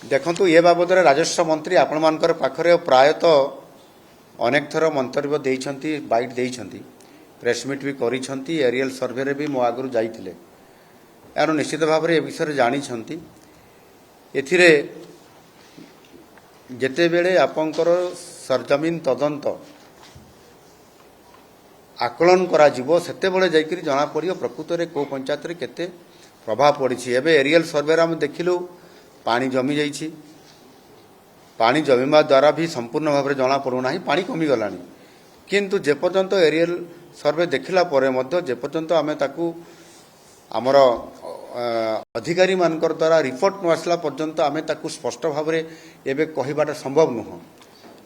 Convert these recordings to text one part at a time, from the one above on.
देखु ये बाबद राजस्व मंत्री आपण मानकर पाखरे प्रायतः अनेक थर मंतव्य देइछंती बाइट देइछंती प्रेसमिट भी करिछंती एरियल सर्वे रे भी मो आगु जाइथिले यार निश्चित भाव ए विषय जानी एथिरे जेते बेले आपंकर सरजमीन तदंत आकलन करा जिवो सेते बेले जाइकरी जना पड़ियो प्रकृत रे को पंचायत रे केते प्रभाव पड़ी एबे एरियल सर्वे रे हम देखिलु पानी जमी जाइछि पानी जमीमा द्वारा भी संपूर्ण भाव में जना पड़ूना पानी कमी गलानी किंतु जेपर्यंत एरियल सर्वे देखला परे मध्य जेपर्यंत आमे ताकू आमर अधिकारी मानकर द्वारा रिपोर्ट न आसला पर्यंत आमे ताकू स्पष्ट भाव में एबे कहिबाटा संभव नुह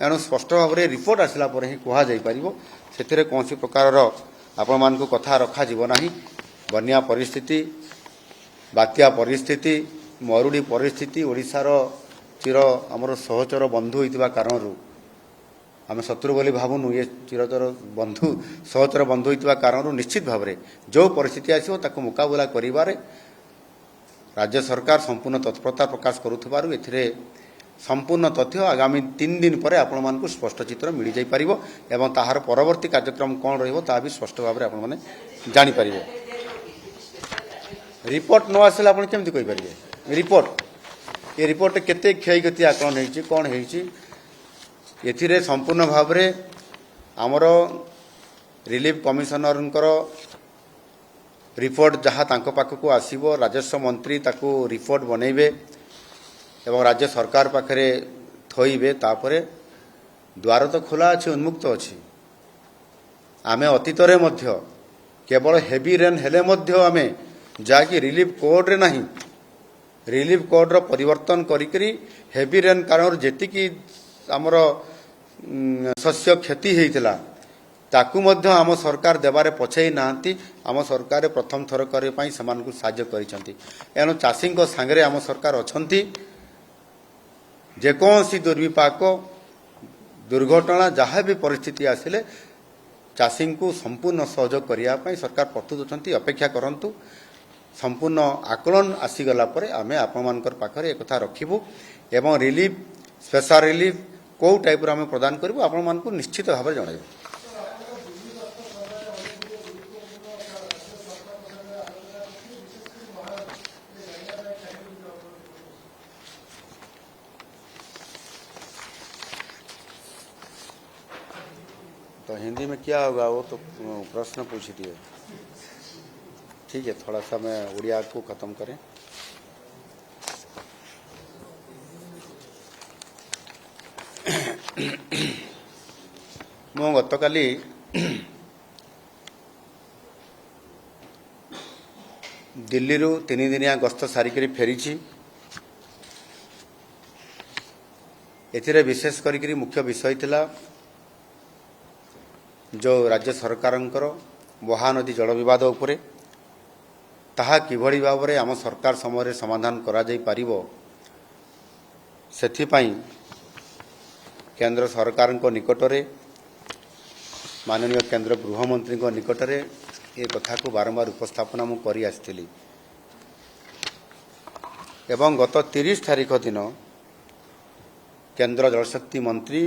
एणु स्पष्ट भाव में रिपोर्ट आसला परे ही कहा जाई परिबो सेथिरे कोनसी प्रकार आपण मानकु कथा रखा जीव नाही बन्या परिस्थिति बात्या परिस्थिति मरुड़ी परिस्थिति ओडिशार चिर आमर सहचर बंधु होइतिबा कारणरू आम शत्रु बोली भावुनु ये चिरतर बंधु सहचर बंधु होइतिबा कारणरू निश्चित भाव में जो परिस्थिति आसिबो ताकू मुकाबला करिबारे राज्य सरकार संपूर्ण तत्परता प्रकाश करुथबारु एथिरे संपूर्ण तथ्य आगामी 3 दिन पर आपण मानकु स्पष्ट चित्र मिल जाई परिबो एवं ताहार परवर्ती कार्यक्रम कोन रहइबो ता भी स्पष्ट भाव में आपण माने जानि परिबो रिपोर्ट न आसला आपण केमति कहि परिबे रिपोर्ट ये रिपोर्ट केते क्षयक्षति आकलन होइछि कोन होइछि एथिरे संपूर्ण भाव में आमर रिलीफ कमिशनरंकर रिपोर्ट जहाँ तांको पाखकु आसीबो राजस्व मंत्री ताकू रिपोर्ट बनैबे एवं राज्य सरकार पाखरे थोइबे तापरे द्वार तो खोला अछि उन्मुक्त अछि आमे अतीतरे मध्य केवल हेवी रेन हेले मध्य आमे जाकि रिलीफ कोड रे नाही रिलीफ कोड रो परिवर्तन करिकरी हेवी रेन कारण जेतिकी आमर शस्य क्षति हेइतला ताकू मध्य आम सरकार देवारे पछाई नांती आम सरकार प्रथम थर करे पई समान को साहाय्य करिसंती एनो चाषी को संगे आम सरकार अछंती जेकोसी दुर्विपाक दुर्घटना जहाँ भी परिस्थिति आसिले चाषी को संपूर्ण सहयोग करिया पई सरकार प्रस्तुत अछंती अपेक्षा करंतु संपूर्ण आकलन आसीगला परे आमे आपण मानकर पाखरे एकथा रखिबु एवं रिलीफ स्पेशल रिलीफ को टाइप रो आमे प्रदान करबु आपण मानकु निश्चित भाव जणाइबु तो हिंदी में क्या होगा वो तो प्रश्न पूछ दिए ठीक है थोड़ा सा मैं उड़िया को खत्म करें मु गतकाली दिल्ली रु 3 दिनिया गस्त सारिकरी फेरी एथिरे विशेष करी मुख्य विषय थिला जो राज्य सरकारंकर महानदी जल विवाद उपरे ताहा किभଳି भाବରେ आम सरकार समय समाधान करा जाई पारिबो सेथिपाई केंद्र सरकार निकटरे माननीय केंद्र गृहमंत्री निकटरे ये कथा को बारंबार उपस्थापना मु करी आस्थिली एवं गत 30 तारीख दिन केंद्र जलशक्ति मंत्री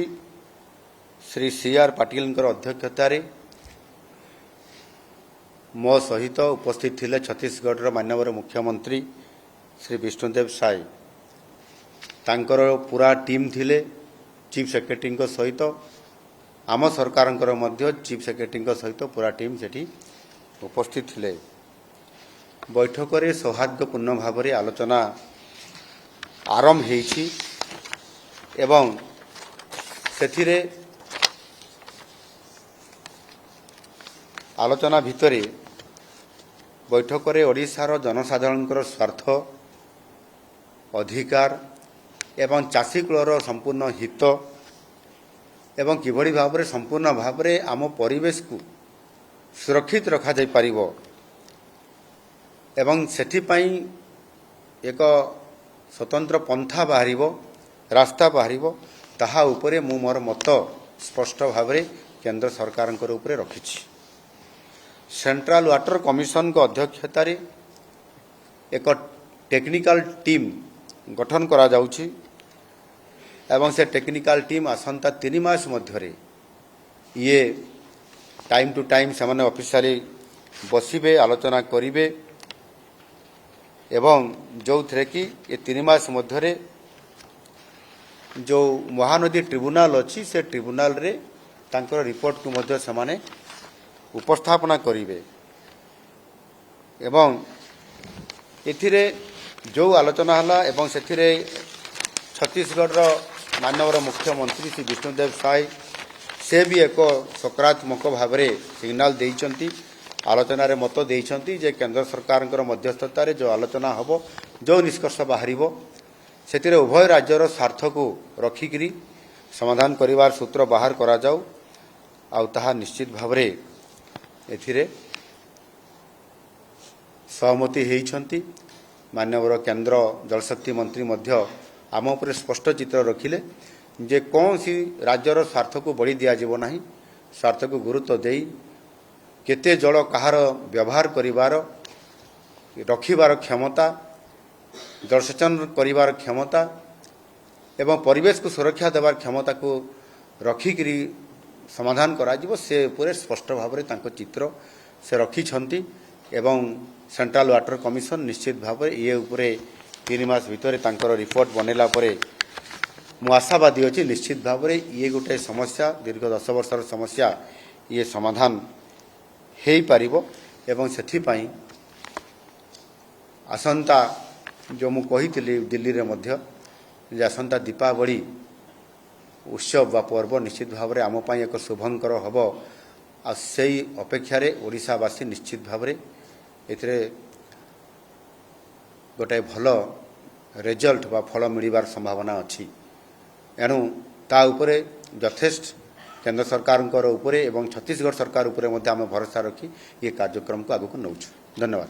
श्री CR पाटिल अध्यक्षतार मो सहित उपस्थित थिले छत्तीसगढ़ माननीय मुख्यमंत्री श्री विष्णुदेव साय तांकर पूरा टीम थिले चीफ सेक्रेटरी सहित आम सरकार चीफ सेक्रेटरी सहित पूरा टीम सेठी उपस्थित थिले बैठक में सौहार्दपूर्ण भाव में आलोचना आरंभ होइछि एवं सेथिरे आलोचना भितरे बैठक में ओडिशार जनसाधारण स्वार्थ अधिकार एवं चाषी कूलर संपूर्ण हित एवं किभଳି भाव में संपूर्ण भाव में आम परिवेश को सुरक्षित रखा जाई परिबो एवं सेठिपाई एक स्वतंत्र पंथा बाहरिबो रास्ता बाहरिबो ताहा उपरे मु मोर मत स्पष्ट भाव में केंद्र सरकार उपरे रखिछि सेंट्रल वाटर कमिशन को अध्यक्षतार एक टेक्निकल टीम गठन करा जाउछि एवं से टेक्निकल टीम आसंता 3 मास मध्य ये टाइम टू टाइम से ऑफिशियली बसिबे आलोचना करिवे एवं जो थे कि ये 3 मास मध्य जो महानदी ट्रिब्यूनाल अच्छी से ट्रिब्यूनाल रे तांकर रिपोर्ट को मध्य समाने उपस्थापना करिवे एवं एथिरे जो आलोचना हला एवं सेथिरे छत्तीसगढ़ माननीय मुख्यमंत्री श्री विष्णुदेव साय से भी एक सकारात्मक भाव में सिग्नाल देइचंती आलोचना रे मत देइचंती जे केंद्र सरकार मध्यस्थता रे जो आलोचना हबो जो निष्कर्ष बाहरिबो सेतिरे उभय राज्यर स्वार्थ को रखिकरी समाधान करिवार सूत्र बाहर करा जाऊ आ ताहा निश्चित भाव में एथिरे सहमति होइछंती माननीय केंद्र जलशक्ति मंत्री मध्य आम उपर स्पष्ट चित्र रखिले जे कौन सी राज्यर स्वार्थ को बड़ी दिया जीव नाही स्वार्थ को गुरुत्व देई केते जल कहार व्यवहार करिवार रखिबार क्षमता जलसेचन करिवार क्षमता एवं परिवेश को सुरक्षा देवार क्षमता को रखिकरी समाधान करा जीव से पूरे स्पष्ट भाव में तांको चित्र से रखिछंती एवं सेंट्रल वाटर कमिशन निश्चित भाव में ये उपरे 3 मास भितर तांकर रिपोर्ट बनैला परे मु आशावादी अच्छी निश्चित भाव में ये गोटे समस्या दीर्घ 10 वर्षर समस्या ये समाधान हो पारिबो एवं सेथिपाई आसंता जो मु कहितली दिल्ली रे मध्य जे आसंता दीपावली उत्सव बा पर्व निश्चित भाव में आम पाई एक शुभंकर हब आ सेई अपेक्षा रे ओडिशावासी निश्चित भाव में एथिरे गोटे भल रिजल्ट बा फल मिलबार संभावना अच्छी एणु ता उपरे यथेष्ट केंद्र सरकार उपरे एवं छत्तीसगढ़ सरकार उपरे आम भरोसा रखी ये कार्यक्रम को आगक नौछु। धन्यवाद।